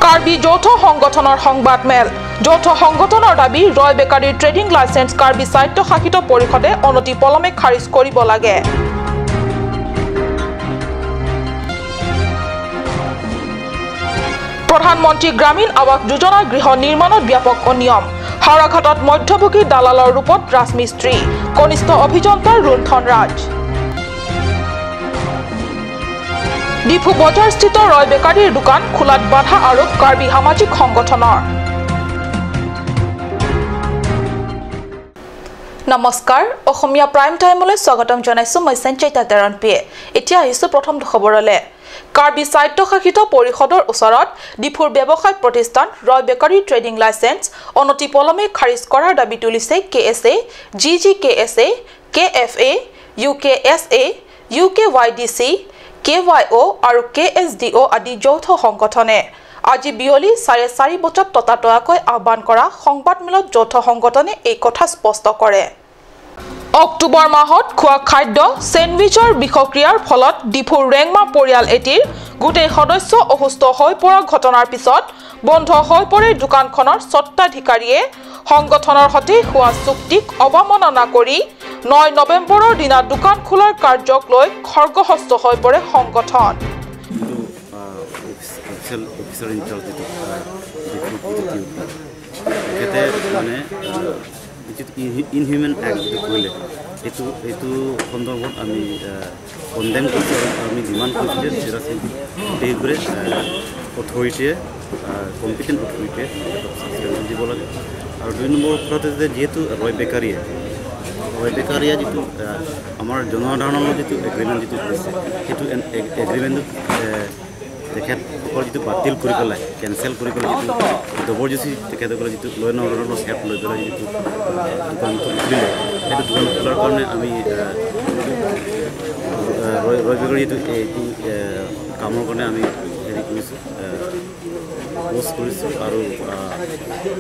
কাৰ্বি যৌথ সংগঠনৰ সংবাদমেল যৌথ সংগঠনৰ দাবী ৰয় বেকাৰী ট্ৰেডিং লাইসেন্স কাৰ্বি স্বায়ত্তশাসিত পৰিষদে অনতি পলমে খাৰিজ কৰিব লাগে। প্ৰধানমন্ত্ৰী গ্ৰামীণ আৱাস যোজনা গৃহ নিৰ্মাণত ব্যাপক অনিয়ম হাৰাঘাটত মধ্যভোগী দালালৰ ৰূপত ৰাজমিস্ত্ৰী কনিষ্ঠ অভিযন্তাৰ লুণ্ঠন ৰাজ। ডিফু বজাৰস্থিত ৰয় বেকাৰীৰ দোকান খোলাত বাধা আৰোপ কাৰ্বি সামাজিক সংগঠনৰ। নমস্কাৰ অসমীয়া প্ৰাইম টাইমলৈ স্বাগতম জনাইছো মই সঞ্চয়িতা তেৰণপিয়ে। এতিয়া আহিছো প্ৰথম খবৰলৈ। কাৰ্বি স্বায়ত্তশাসিত পৰিষদৰ ওচৰত ডিফুৰ ব্যৱসায় প্ৰতিষ্ঠান ৰয় বেকাৰী ট্ৰেডিং লাইসেন্স অনতি পলমে খাৰিজ কৰাৰ দাবী তুলিছে কেএছএ, জিজিকেএছএ, কেএফএ, ইউকেএছএ, ইউকেৱাইডিচি, কেৱাইঅ আৰু কেএছডিঅ আদি যৌথ সংগঠনে আজি বিয়লি 4:30 বজাত ততাতয়াকৈ আহ্বান কৰা সংবাদমেলত যৌথ সংগঠনে এই কথা স্পষ্ট কৰে। অক্টোবৰ মাহত খোৱা খাদ্য চেণ্ডউইচৰ বিষক্ৰিয়াৰ ফলত ডিফুৰ ৰেংমা পৰিয়াল এটিৰ গোটেই সদস্য অসুস্থ হৈ পৰা ঘটনাৰ পিছত বন্ধ হৈ পৰে দোকানখনৰ স্বত্বাধিকাৰীয়ে সংগঠনৰ সৈতে হোৱা চুক্তিক অৱমাননা কৰি 9 নৱেম্বৰৰ দিনা দোকান খোলাৰ কাৰ্যক লৈ খৰ্গহস্ত হৈ পৰে সংগঠন। ইনহিউমেন এক্ট কৰিলে এইটো সন্দৰ্ভত আমি কণ্ডেম কৰিছোঁ আৰু আমি ডিমাণ্ড কৰিছোঁ যে গোটেইবোৰে অথৰিটিয়ে কম্পিটেণ্ট অথৰিটিয়ে ছাছপেনশ্যন দিব লাগে। আৰু 2 নম্বৰ কথাটো যে যিহেতু ৰয় বেকাৰীয়ে যিটো আমাৰ জনসাধাৰণৰ যিটো এগ্ৰিমেণ্ট যিটো কৰিছে সেইটো এগ্ৰিমেণ্টটো তেখেতসকল যিটো বাতিল কৰি পেলাই কেঞ্চেল কৰি পেলাই যিটো জবৰদস্তি তেখেতসকলে যিটো ল' এণ্ড অৰ্ডাৰৰ হেল্প লৈ পেলাই যিটো দোকানটো খুলিলে সেইটো দোকান খোলাৰ কাৰণে আমি ৰয় বেকাৰী এইটো কামৰ কাৰণে আমি হেৰি কৰিছোঁ পোষ্ট কৰিছোঁ। আৰু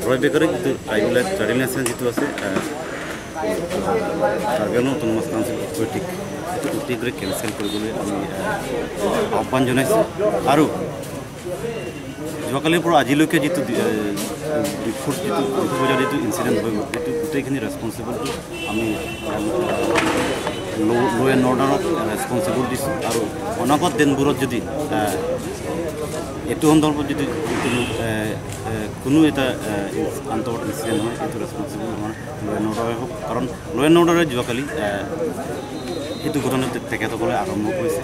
ৰয় বেকাৰী যিটো ট্ৰেডিং লাইসেন্স যিটো আছে কাৰ্বি অট'নমাছ কাউন্সিল অথৰিটিক সেইটো গোটেইবোৰে কেঞ্চেল কৰিবলৈ আমি আহ্বান জনাইছোঁ। আৰু যোৱাকালিৰ পৰা আজিলৈকে যিটো ডিফুৰ যিটো ইনচিডেণ্ট হৈ গ'ল সেইটো গোটেইখিনি ৰেছপনচিবলটো আমি ল' এণ্ড অৰ্ডাৰক ৰেছপনচিবল দিছোঁ। আৰু অনাগত দিনবোৰত যদি এইটো সন্দৰ্ভত যদি কোনো এটা আন্তঃ ইনচিডেণ্ট হয় এইটো ৰেছপনচিবল আমাৰ ল' এণ্ড অৰ্ডাৰে হওক, কাৰণ ল' এণ্ড অৰ্ডাৰে যোৱাকালি সেইটো ঘটনা তেখেতসকলে আৰম্ভ কৰিছে।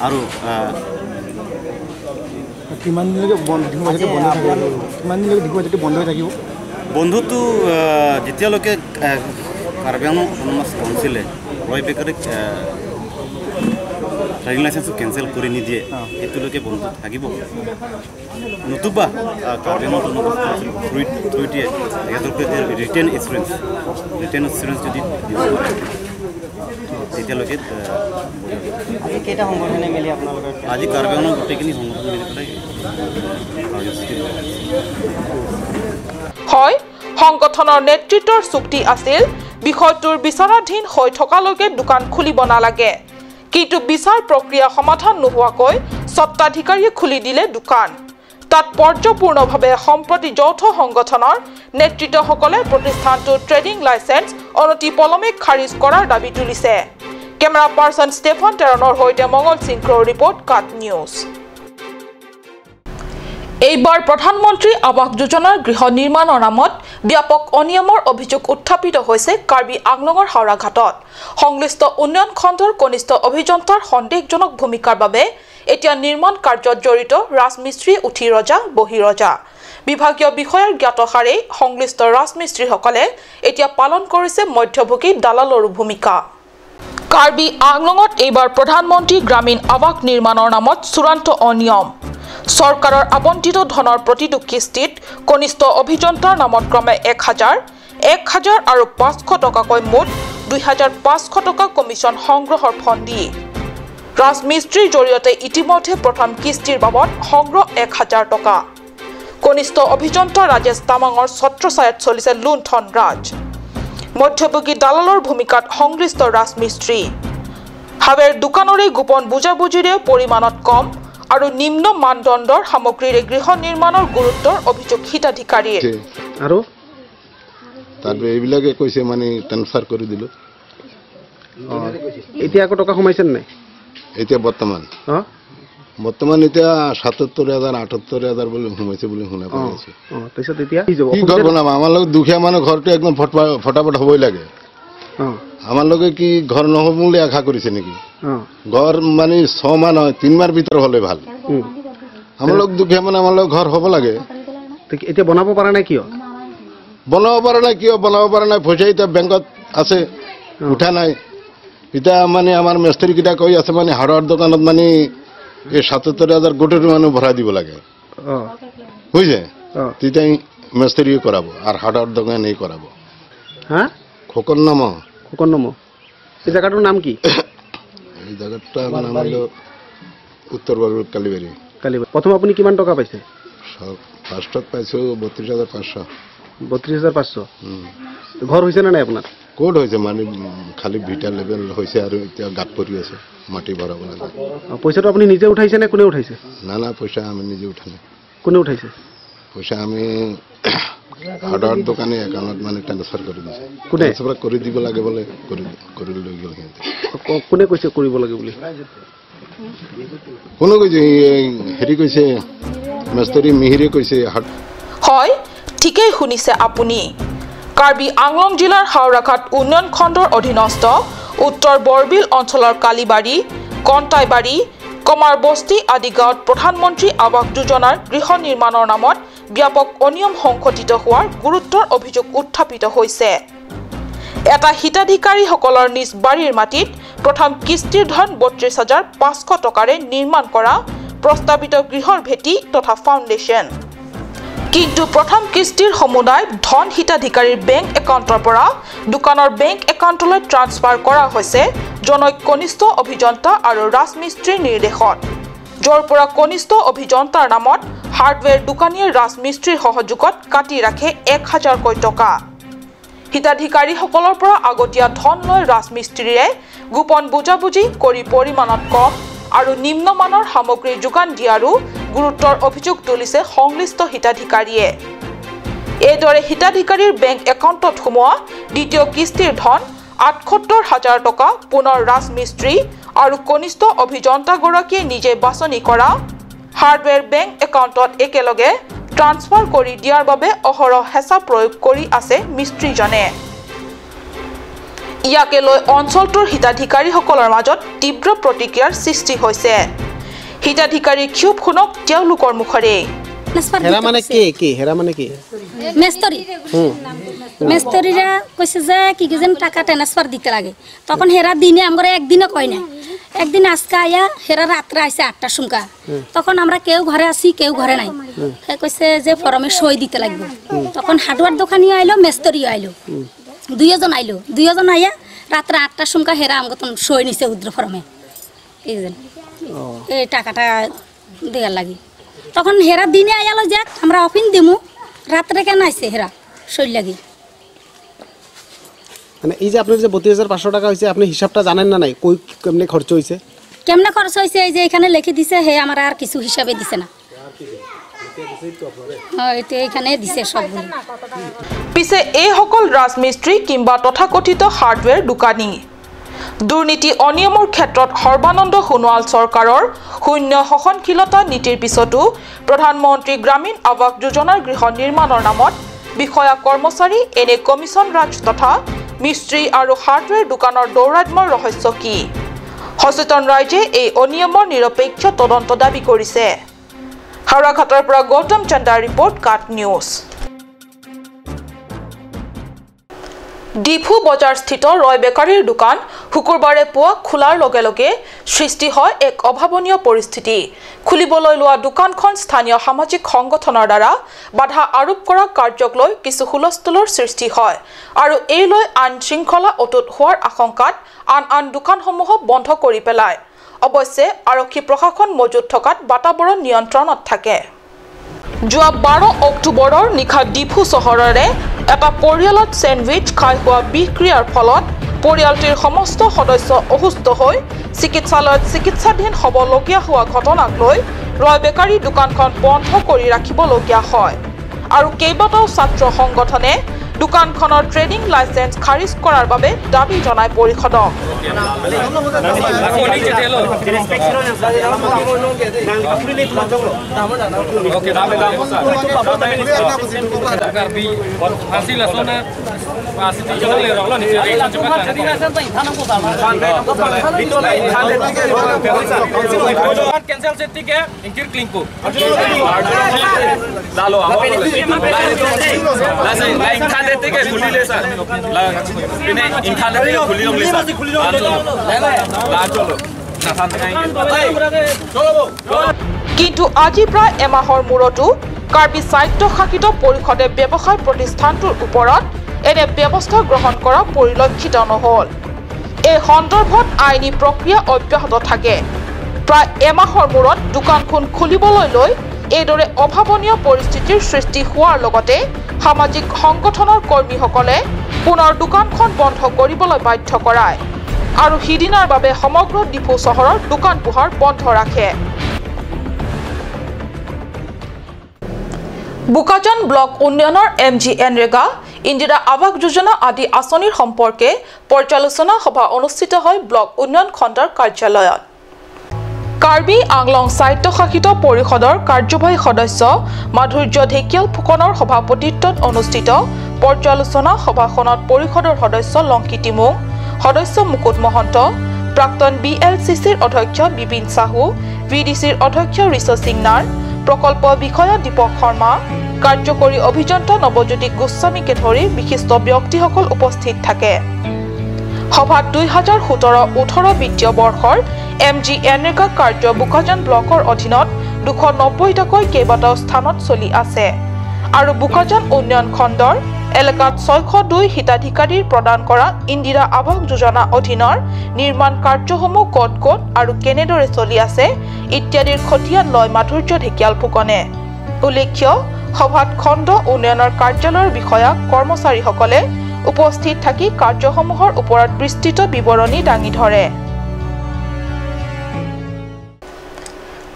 আৰু কিমান দিনলৈকে বন্ধ হৈ থাকিব? বন্ধুটো যেতিয়ালৈকে কাৰ্বি অট'নমাছ কাউন্সিলে ৰয় বেকাৰীক ট্ৰেডিং লাইসেন্সটো কেঞ্চেল কৰি নিদিয়ে সেইটোলৈকে বন্ধ থাকিব। নতুবা কাৰ্বি অট'নমাছ কাউন্সিল অথৰিটিয়ে তেখেতলোকে ৰিটেন এচুৰেঞ্চ যদি দিব পাৰে তেতিয়ালৈকে কেইটা সংগঠনে মিলি আপোনালোকে আজি কাৰ্বি আংলঙৰ গোটেইখিনি সংগঠন মিলি পেলাই হয় সংগঠনৰ নেতৃত্বৰ চুক্তি আছিল বিষয়টোৰ বিচাৰাধীন হৈ থকালৈকে দোকান খুলিব নালাগে, কিন্তু বিচাৰ প্ৰক্ৰিয়া সমাধান নোহোৱাকৈ স্বত্বাধিকাৰীয়ে খুলি দিলে দোকান। তাৎপৰ্যপূৰ্ণভাৱে সম্প্ৰতি যৌথ সংগঠনৰ নেতৃত্বসকলে প্ৰতিষ্ঠানটোৰ ট্ৰেডিং লাইসেন্স অনতি পলমে খাৰিজ কৰাৰ দাবী তুলিছে। কেমেৰা পাৰ্চন ষ্টেফন টেৰণৰ সৈতে মঙ্গল সিংহৰ ৰিপৰ্ট কাট নিউজ। এইবাৰ প্ৰধানমন্ত্ৰী আৱাস যোজনাৰ গৃহ নিৰ্মাণৰ নামত ব্যাপক অনিয়মৰ অভিযোগ উত্থাপিত হৈছে কাৰ্বি আংলঙৰ হাওৰাঘাটত। সংশ্লিষ্ট উন্নয়ন খণ্ডৰ কনিষ্ঠ অভিযন্তাৰ সন্দেহজনক ভূমিকাৰ বাবে এতিয়া নিৰ্মাণ কাৰ্যত জড়িত ৰাজমিস্ত্ৰী উঠি ৰজা বহি ৰজা। বিভাগীয় বিষয়াৰ জ্ঞাতসাৰে সংশ্লিষ্ট ৰাজমিস্ত্ৰীসকলে এতিয়া পালন কৰিছে মধ্যভোগী দালালৰো ভূমিকা। কাৰ্বি আংলঙত এইবাৰ প্ৰধানমন্ত্ৰী গ্ৰামীণ আৱাস নিৰ্মাণৰ নামত চূড়ান্ত অনিয়ম। চৰকাৰৰ আবণ্টিত ধনৰ প্ৰতিটো কিস্তিত কনিষ্ঠ অভিযন্তাৰ নামত ক্ৰমে 1000, 1000 আৰু 500 টকাকৈ মুঠ 2500 টকা কমিশ্যন সংগ্ৰহৰ ফন্দি। ৰাজমিস্ত্ৰীৰ জৰিয়তে ইতিমধ্যে প্ৰথম কিস্তিৰ বাবদ সংগ্ৰহ 1000 টকা। কনিষ্ঠ অভিযন্তা ৰাজেশ তামাঙৰ ছত্ৰছায়াত চলিছে লুণ্ঠন ৰাজ। মধ্যভোগী দালালৰ ভূমিকাত সংশ্লিষ্ট ৰাজমিস্ত্ৰী। হাবেৰ দোকানৰে গোপন বুজাবুজিৰে পৰিমাণত কম আৰু নিম্ন মানদণ্ডৰ সামগ্ৰীৰে গৃহ নিৰ্মাণৰ গুৰুত্বৰ অভিযোগ হিতাধিকাৰীৰ আৰু তাৰপৰা এইবিলাকে কৈছে মানে ট্ৰান্সফাৰ কৰি দিলোঁ এতিয়া আকৌ টকা সোমাইছে নাই এতিয়া বৰ্তমান এতিয়া ৭৭,০০০ ৭৮,০০০ বুলি সোমাইছে বুলি শুনা পাই আছোঁ তাৰপিছত এতিয়া কি ঘৰ বনাম আমাৰ লগত দুখীয়া মানুহ ঘৰটো একদম ফটাফট হ'বই লাগে আমাৰ লগে কি ঘৰ নহ'ব বুলি আশা কৰিছে নেকি ঘৰ মানে 6 মাহ নহয় 3 মাহৰ ভিতৰত হ'লে ভাল আমাৰ লগ দুখীয়া মানুহ আমাৰ লগ ঘৰ হ'ব লাগে এতিয়া বনাব পৰা নাই কিয় বনাব পৰা নাই পইচা এতিয়া বেংকত আছে উঠা নাই এতিয়া মানে আমাৰ মিস্ত্ৰীকেইটা কৈ আছে মানে হাৰ্ডৱেৰ দোকানত মানে এই ৭৭,০০০ গোটেই মানুহ ভৰাই দিব লাগে বুজিছে তেতিয়া মিস্ত্ৰীয়ে কৰাব আৰু হাৰ্ডৱেৰ দোকান এই কৰাব খোকন নাম এই জায়গাটোৰ নাম কি এই জায়গাটাৰ নাম হলো উত্তৰ বাৰুৰ কালিবাৰী প্ৰথম আপুনি কিমান টকা পাইছে ফাৰ্ষ্টত পাইছোঁ ৩২,৫০০ ৩২,৫০০ ঘৰ হৈছে নে নাই আপোনাৰ ক'ত হৈছে মানে খালি ভিটা লেভেল হৈছে আৰু এতিয়া গাঁত পৰি আছে মাটি ভৰাব লাগে পইচাটো আপুনি নিজে উঠাইছে নে কোনে উঠাইছে না পইচা আমি নিজে উঠা নাই কোনে উঠাইছে পইচা আমি হাৰ্ডৱেৰ দোকানী একাউণ্টত মানে ট্ৰান্সফাৰ কৰি দিছে ট্ৰান্সফাৰ কৰি দিব লাগে বোলে কৰি লৈ গ'ল সিহঁতে কোনে কৈছে কৰিব লাগে বুলি কোনে কৈছে হেৰি কৈছে মিস্ত্ৰী মিহিৰে কৈছে হয় ঠিকেই শুনিছে আপুনি কাৰ্বি আংলং জিলাৰ হাওৰাঘাট উন্নয়ন খণ্ডৰ অধীনস্থ উত্তৰ বৰবিল অঞ্চলৰ কালিবাৰী কণ্টাইবাৰী কমাৰ বস্তি আদি গাঁৱত প্ৰধানমন্ত্ৰী আৱাস যোজনাৰ গৃহ নিৰ্মাণৰ নামত ব্যাপক অনিয়ম সংঘটিত হোৱাৰ গুৰুত্বৰ অভিযোগ উত্থাপিত হৈছে এটা হিতাধিকাৰীসকলৰ নিজ বাৰীৰ মাটিত প্ৰথম কিস্তিৰ ধন ৩২,৫০০ টকাৰে নিৰ্মাণ কৰা প্ৰস্তাৱিত গৃহৰ ভেটি তথা ফাউণ্ডেশ্যন কিন্তু প্ৰথম কিস্তিৰ সমুদায় ধন হিতাধিকাৰীৰ বেংক একাউণ্টৰ পৰা দোকানৰ বেংক একাউণ্টলৈ ট্ৰান্সফাৰ কৰা হৈছে জনৈক কনিষ্ঠ অভিযন্তা আৰু ৰাজমিস্ত্ৰীৰ নিৰ্দেশত য'ৰ পৰা কনিষ্ঠ অভিযন্তাৰ নামত হাৰ্ডৱেৰ দোকানীয়ে ৰাজমিস্ত্ৰীৰ সহযোগত কাটি ৰাখে ১,০০০কৈ টকা হিতাধিকাৰীসকলৰ পৰা আগতীয়া ধন লৈ ৰাজমিস্ত্ৰীয়ে গোপন বুজাবুজি কৰি পৰিমাণত কম আৰু নিম্নমানৰ সামগ্ৰী যোগান দিয়াৰো গুৰুত্বৰ অভিযোগ তুলিছে সংশ্লিষ্ট হিতাধিকাৰীয়ে এইদৰে হিতাধিকাৰীৰ বেংক একাউণ্টত সোমোৱা দ্বিতীয় কিস্তিৰ ধন ৭৮,০০০ টকা পুনৰ ৰাজমিস্ত্ৰী আৰু কনিষ্ঠ অভিযন্তাগৰাকীয়ে নিজে বাছনি কৰা হাৰ্ডৱেৰ বেংক একাউণ্টত একেলগে ট্ৰান্সফাৰ কৰি দিয়াৰ বাবে অহৰহ হেঁচা প্ৰয়োগ কৰি আছে মিস্ত্ৰীজনে ইয়াকে লৈ অঞ্চলটোৰ হিতাধিকাৰীসকলৰ মাজত তীব্ৰ প্ৰতিক্ৰিয়াৰ সৃষ্টি হৈছে হিতাধিকাৰীৰ ক্ষোভ শুনক তেওঁলোকৰ মুখৰে হেৰা মানে কি হেৰা মানে কি মেস্তরিরা কইছে যে কি যেন টাকা ট্রান্সফার দিতে লাগে তখন হেরা দিনে আমরা একদিনও কই না একদিন আজকে আয়া হেরা রাত্রে আইছে ৮টার সময় তখন আমরা কেউ ঘরে আছি কেউ ঘরে নাই সে কইছে যে ফরমে সই দিতে লাগবে তখন হার্ডওয়্যার দোকানিও আইলো মেস্তরিও আইলো দুইজন আইয়া রাত্রে ৮টার সময় হেরা আমাকে তখন সই নিছে উদ্র ফরমে এই টাকাটা দেওয়ার লাগে তখন হেরা দিনে আয়ালো যাক আমরা অফিন দিমু রাত্রে কেন আইছে হেরা সই লাগি মানে এই যে আপনার যে ৩২,৫০০ টাকা হইছে আপনি হিসাবটা জানেন না নাই কই কেমনে খরচ হইছে এই যে এখানে লিখে দিছে হে আমার আর কিছু হিসাবে দিছে না হয়তো এখানে দিছে সবগুলো পিছে এই সকল ৰাজমিস্ত্ৰী কিংবা তথাকথিত হাৰ্ডৱেৰ দোকানী দুৰ্নীতি অনিয়মৰ ক্ষেত্ৰত সৰ্বানন্দ সোণোৱাল চৰকাৰৰ শূন্য সহনশীলতা নীতিৰ পিছতো প্ৰধানমন্ত্ৰী গ্ৰামীণ আৱাস যোজনাৰ গৃহ নিৰ্মাণৰ নামত বিষয়া কৰ্মচাৰী এনে কমিছন ৰাজ তথা মিস্ত্ৰী আৰু হাৰ্ডৱেৰ দোকানৰ দৌৰাত্মৰ ৰহস্য কি সচেতন ৰাইজে এই অনিয়মৰ নিৰপেক্ষ তদন্ত দাবী কৰিছে হাওৰাঘাটৰ পৰা গৌতম চন্দাৰ ৰিপৰ্ট কাট নিউজ ডিফু বজাৰ স্থিত ৰয় বেকাৰীৰ দোকান শুকুৰবাৰে পুৱা খোলাৰ লগে লগে সৃষ্টি হয় এক অভাৱনীয় পৰিস্থিতি খুলিবলৈ লোৱা দোকানখন স্থানীয় সামাজিক সংগঠনৰ দ্বাৰা বাধা আৰোপ কৰা কাৰ্যক লৈ কিছু হুলস্থুলৰ সৃষ্টি হয় আৰু এই লৈ আইন শৃংখলা অটুট হোৱাৰ আশংকাত আন দোকানসমূহ বন্ধ কৰি পেলায় অৱশ্যে আৰক্ষী প্ৰশাসন মজুত থকাত বাতাবৰণ নিয়ন্ত্ৰণত থাকে যোৱা 12 অক্টোবৰৰ নিশা ডিফু চহৰৰে এটা পৰিয়ালত চেণ্ডউইচ খাই হোৱা বিক্ৰিয়াৰ ফলত পৰিয়ালটিৰ সমস্ত সদস্য অসুস্থ হৈ চিকিৎসালয়ত চিকিৎসাধীন হ'বলগীয়া হোৱা ঘটনাক লৈ ৰয় বেকাৰী দোকানখন বন্ধ কৰি ৰাখিবলগীয়া হয় আৰু কেইবাটাও ছাত্ৰ সংগঠনে দোকানখনৰ ট্ৰেডিং লাইসেন্স খাৰিজ কৰাৰ বাবে দাবী জনাই পৰিষদক cancel setike ingkir klingko lain khane tike khulile sir ine inkhane tike khulilom le sir la cholo কিন্তু আজি প্ৰায় এমাহৰ মূৰতো কাৰ্বি স্বায়ত্তশাসিত পৰিষদে ব্যৱসায় প্ৰতিষ্ঠানটোৰ ওপৰত এনে ব্যৱস্থা গ্ৰহণ কৰা পৰিলক্ষিত নহল এই সন্দৰ্ভত আইনী প্ৰক্ৰিয়া অব্যাহত থাকে প্ৰায় এমাহৰ মূৰত দোকানখন খুলিবলৈ লৈ এইদৰে অভাৱনীয় পৰিস্থিতিৰ সৃষ্টি হোৱাৰ লগতে সামাজিক সংগঠনৰ কৰ্মীসকলে পুনৰ দোকানখন বন্ধ কৰিবলৈ বাধ্য কৰায় আৰু হিদিনাৰ বাবে সমগ্ৰ ডিপু চহৰৰ দোকান পোহাৰ বন্ধ ৰাখে বুকাজান ব্লক উন্নয়নৰ MGNৰেগা ইন্দিৰা আৱাস যোজনা আদি আঁচনিৰ সম্পৰ্কে পৰ্যালোচনা সভা অনুষ্ঠিত হয় ব্লক উন্নয়ন খণ্ডৰ কাৰ্যালয়ত কাৰ্বি আংলং স্বায়ত্তশাসিত পৰিষদৰ কাৰ্যবাহী সদস্য মাধুৰ্য ঢেকিয়াল ফুকনৰ সভাপতিত্বত অনুষ্ঠিত পৰ্যালোচনা সভাখনত পৰিষদৰ সদস্য লংকিতি মুং সদস্য মুকুট মহন্ত প্ৰাক্তন BLCCৰ অধ্যক্ষ বিপিন সাহু VDCৰ অধ্যক্ষ ঋষ সিংনাৰ প্ৰকল্প বিষয়া দীপক শৰ্মা কাৰ্যকৰী অভিযন্তা নৱজ্যোতি গোস্বামীকে ধৰি বিশিষ্ট ব্যক্তিসকল উপস্থিত থাকে সভাত 2017-18 বিত্তীয় বৰ্ষৰ MGNৰেগা কাৰ্য বুকাজান ব্লকৰ অধীনত 290টাকৈ কেইবাটাও স্থানত চলি আছে আৰু বুকাজান উন্নয়ন খণ্ডৰ এলেকাত 602 হিতাধিকাৰীৰ প্ৰদান কৰা ইন্দিৰা আৱাস যোজনা অধীনৰ নিৰ্মাণ কাৰ্যসমূহ ক'ত আৰু কেনেদৰে চলি আছে ইত্যাদিৰ খতিয়ান লয় মাধুৰ্য ঢেকিয়াল ফুকনে উল্লেখ্য সভাত খণ্ড উন্নয়নৰ কাৰ্যালয়ৰ বিষয়া কৰ্মচাৰীসকলে উপস্থিত থাকি কাৰ্যসমূহৰ ওপৰত বিস্তৃত বিৱৰণী দাঙি ধৰে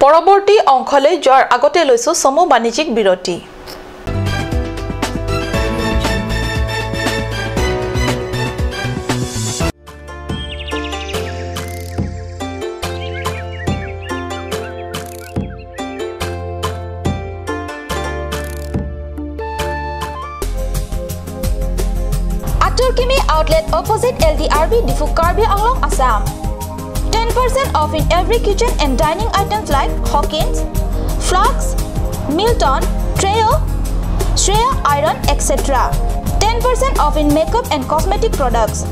পৰৱৰ্তী অংশলৈ যোৱাৰ আগতে লৈছো সমু বাণিজ্যিক বিৰতি Aturkimi outlet opposite LDRB Difu Karbi Anglong Assam 10% off in every kitchen and dining items like Hawkins, Flux, Milton, Treo, Shreya Iron, etc. 10% off in makeup and cosmetic products.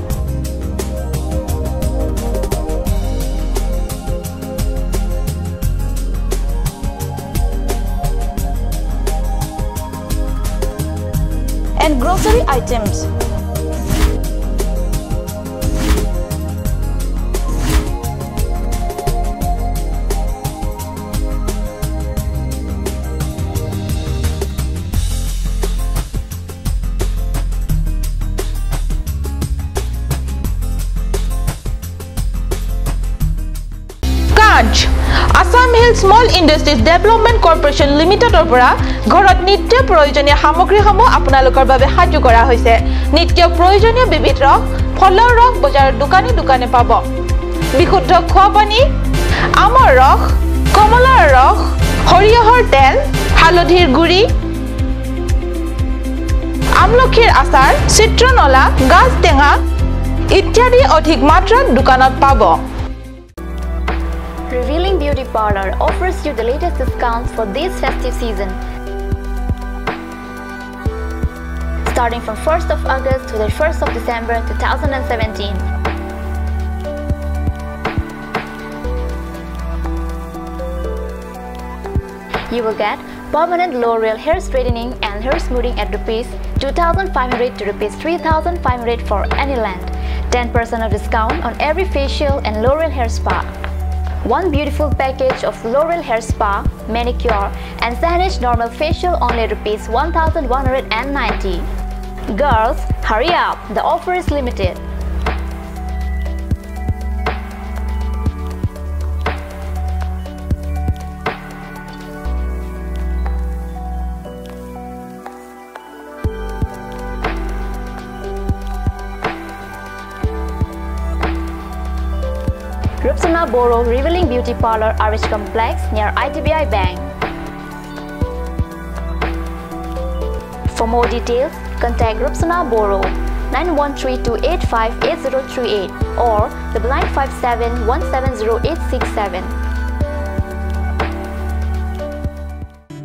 And grocery items. Assam Hill Small Industries Development Corporation Limitedৰ পৰা ঘৰত নিত্য প্ৰয়োজনীয় সামগ্ৰীসমূহ আপোনালোকৰ বাবে সাজু কৰা হৈছে নিত্য প্ৰয়োজনীয় বিবিধ ৰস ফলৰ ৰস বজাৰৰ দোকানে পাব বিশুদ্ধ খোৱা পানী আমৰ ৰস কমলাৰ ৰস সৰিয়হৰ তেল হালধিৰ গুড়ি আমলখিৰ আচাৰ চিত্ৰনলা গাজ টেঙা ইত্যাদি অধিক মাত্ৰাত দোকানত পাব Revealing Beauty Parlor offers you the latest discounts for this festive season. Starting from 1st of August to the 1st of December 2017. You will get permanent L'Oreal hair straightening and hair smoothing at ₹2,500 to ₹3,500 for any length. 10% of discount on every facial and L'Oreal hair spa. One beautiful package of L'Oreal hair spa, manicure and Sanish normal facial only ₹1,190. Girls, hurry up! The offer is limited. Boro Revealing Beauty Parlor RH Complex near IDBI Bank. For more details, contact Rupsana Boro 9132858038 or 9957170867.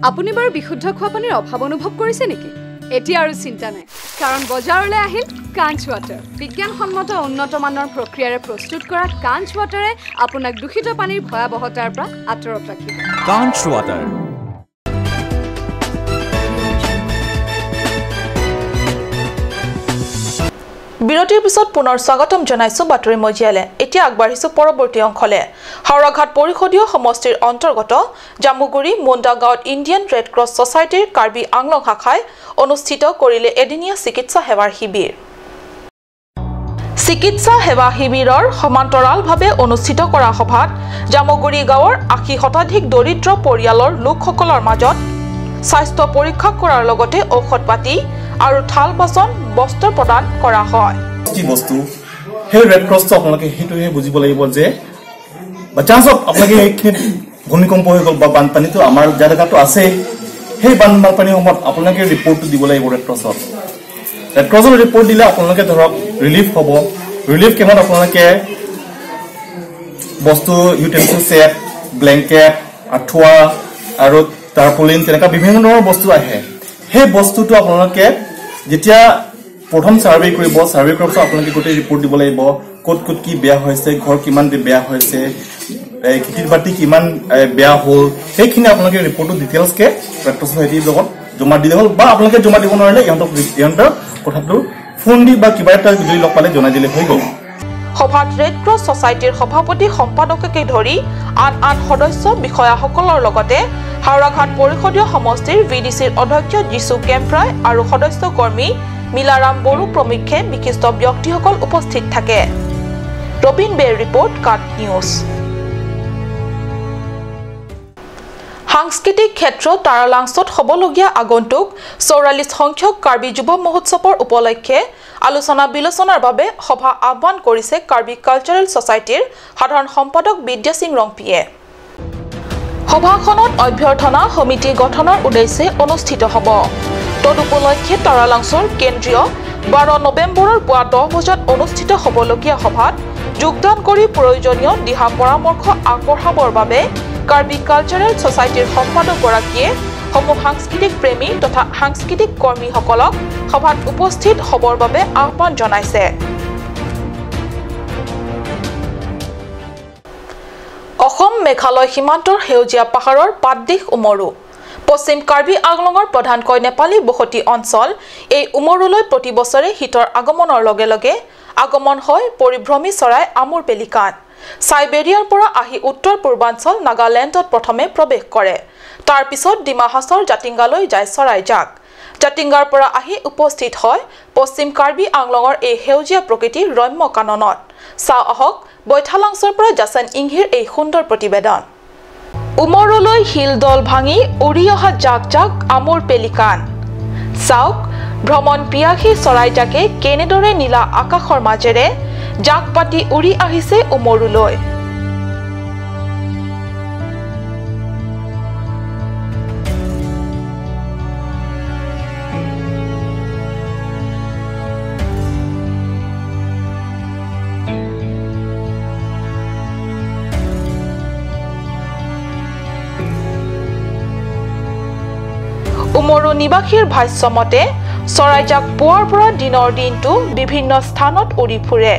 আপুনি বাৰু বিশুদ্ধ খোৱা পানীৰ অভাৱ অনুভৱ কৰিছে নেকি? এতিয়া আৰু চিন্তা নাই, কাৰণ বজাৰলৈ আহিল কাঞ্চ ৱাটাৰ। বিজ্ঞানসন্মত উন্নত মানৰ প্ৰক্ৰিয়াৰে প্ৰস্তুত কৰা কাঞ্চ ৱাটাৰে আপোনাক দূষিত পানীৰ ভয়াৱহতাৰ পৰা আঁতৰত ৰাখিব। কাঞ্চ ৱাটাৰ। বিৰতিৰ পিছত পুনৰ স্বাগতম জনাইছো বাতৰি মজিয়ালে। এতিয়া আগবাঢ়িছো পৰৱৰ্তী অংশলে। হাওৰাঘাট পৰিষদীয় সমষ্টিৰ অন্তৰ্গত জামুগুৰি মুণ্ডা গাঁৱত ইণ্ডিয়ান ৰেড ক্ৰছ ছচাইটিৰ কাৰ্বি আংলং শাখাই অনুষ্ঠিত কৰিলে এদিনীয়া চিকিৎসা সেৱাৰ শিবিৰ। চিকিৎসা সেৱা শিবিৰৰ সমান্তৰালভাৱে অনুষ্ঠিত কৰা সভাত জামুগুৰি গাঁৱৰ ৮০% দৰিদ্ৰ পৰিয়ালৰ লোকসকলৰ মাজত স্বাস্থ্য পৰীক্ষা কৰাৰ লগতে ঔষধ পাতি আৰু থাল বাচন বস্ত্ৰ প্ৰদান কৰা হয়। কি বস্তু সেই ৰেড ক্ৰছটো আপোনালোকে সেইটোহে বুজিব লাগিব যে চান্সত আপোনালোকে এইখিনি ভূমিকম্প হৈ গ'ল বা বানপানীটো আমাৰ জেগাটো আছে, সেই বানপানীৰ সময়ত আপোনালোকে ৰিপৰ্টটো দিব লাগিব ৰেড ক্ৰছত। ৰেড ক্ৰছৰ ৰিপৰ্ট দিলে আপোনালোকে ধৰক ৰিলিফ হ'ব। ৰিলিফ কেম্পত আপোনালোকে বস্তু ইউটেনচিল ছেট, ব্লেংকেট, আঁঠুৱা আৰু টাৰ্পলিন তেনেকুৱা বিভিন্ন ধৰণৰ বস্তু আহে। সেই বস্তুটো আপোনালোকে যেতিয়া প্ৰথম সাৰ্ভে কৰিব, সাৰ্ভে কৰাৰ পিছত আপোনালোকে গোটেই ৰিপৰ্ট দিব লাগিব, ক'ত ক'ত কি বেয়া হৈছে, ঘৰ কিমান বেয়া হৈছে, খেতিৰ বাতি কিমান বেয়া হ'ল, সেইখিনি আপোনালোকে ৰিপৰ্টটো ডিটেইলছকে ৰেড ক্ৰছ ছচাইটিৰ লগত জমা দিলে হ'ল, বা আপোনালোকে জমা দিব নোৱাৰিলে ইহঁতৰ কথাটো ফোন দি বা কিবা এটা যদি লগ পালে জনাই দিলে হৈ গ'ল। সভাত ৰেড ক্ৰছ ছচাইটিৰ সভাপতি সম্পাদককে ধৰি আন আন সদস্য বিষয়াসকলৰ লগতে হাওৰাঘাট পৰিষদীয় সমষ্টিৰ VDCৰ অধ্যক্ষ যিচু কেম্প্ৰাই আৰু সদস্য কৰ্মী মিলাৰাম বড়ো প্ৰমুখ্যে বিশিষ্ট ব্যক্তিসকল উপস্থিত থাকে। ৰবিন বেৰ ৰিপৰ্ট, কাট নিউজ। সাংস্কৃতিক ক্ষেত্ৰত তাৰালাংছত হ'বলগীয়া আগন্তুক ৪৪ সংখ্যক কাৰ্বি যুৱ মহোৎসৱৰ উপলক্ষে আলোচনা বিলোচনাৰ বাবে সভা আহ্বান কৰিছে কাৰ্বি কালচাৰেল ছচাইটিৰ সাধাৰণ সম্পাদক বিদ্যা সিং ৰংপিয়ে। সভাখনত অভ্যৰ্থনা সমিতি গঠনৰ উদ্দেশ্যে অনুষ্ঠিত হ'ব। তদুপলক্ষে তাৰালাংছৰ কেন্দ্ৰীয় ১২ নৱেম্বৰৰ পুৱা ১০ বজাত অনুষ্ঠিত হ'বলগীয়া সভাত যোগদান কৰি প্ৰয়োজনীয় দিহা পৰামৰ্শ আগবঢ়াবৰ বাবে কাৰ্বি কালচাৰেল ছচাইটিৰ সম্পাদকগৰাকীয়ে সমূহ সাংস্কৃতিক প্ৰেমী তথা সাংস্কৃতিক কৰ্মীসকলক সভাত উপস্থিত হ'বৰ বাবে আহ্বান জনাইছে। অসম মেঘালয় সীমান্তৰ সেউজীয়া পাহাৰৰ পাতদিশ উমৰু। পশ্চিম কাৰ্বি আংলঙৰ প্ৰধানকৈ নেপালী বসতি অঞ্চল এই উমৰুলৈ প্ৰতি বছৰে শীতৰ আগমনৰ লগে লগে আগমন হয় পৰিভ্ৰমী চৰাই আমুৰ পেলিকান। সাইবেৰিয়াৰ পৰা আহি উত্তৰ পূৰ্বাঞ্চল নাগালেণ্ডত প্ৰথমে প্ৰৱেশ কৰে। তাৰ পিছত ডিমা হাছাওৰ জাতিংগালৈ যায় চৰাইজাক। জাতিংগাৰ পৰা আহি উপস্থিত হয় পশ্চিম কাৰ্বি আংলঙৰ এই সেউজীয়া প্ৰকৃতিৰ ৰম্য কাননত। চাওঁ আহক বৈঠালাংছৰ পৰা জাচেন ইংহিৰ এই সুন্দৰ প্ৰতিবেদন। উমৰলৈ শিলদল ভাঙি উৰি অহা জাক জাক আমুৰ পেলিকান। চাওক ভ্ৰমণ পিয়াসী চৰাইজাকে কেনেদৰে নীলা আকাশৰ মাজেৰে জাক পাতি উৰি আহিছে উমৰুলৈ। উমৰু নিবাসীৰ ভাষ্যমতে চৰাইজাক পুৱাৰ পৰা দিনৰ দিনটো বিভিন্ন স্থানত উৰি ফুৰে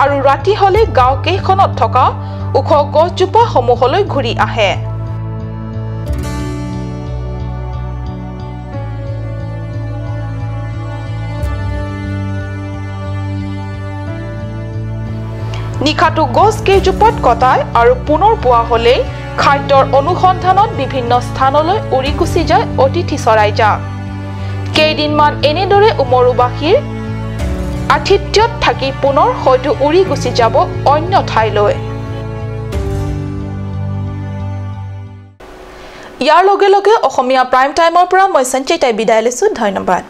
আৰু ৰাতি হলে গাঁও কেইখনত থকা ওখ গছজোপা সমূহলৈ ঘূৰি আহে। নিশাটো গছ কেইজোপাত কটায় আৰু পুনৰ পুৱা হলেই খাদ্যৰ অনুসন্ধানত বিভিন্ন স্থানলৈ উৰি গুচি যায় অতিথি চৰাইজাক। কেইদিনমান এনেদৰে উমৰুবাসীৰ আতিথ্যত থাকি পুনৰ হয়তো উৰি গুচি যাব অন্য ঠাইলৈ। ইয়াৰ লগে লগে অসমীয়া প্ৰাইম টাইমৰ পৰা মই সঞ্চিতাই বিদায় লৈছো। ধন্যবাদ।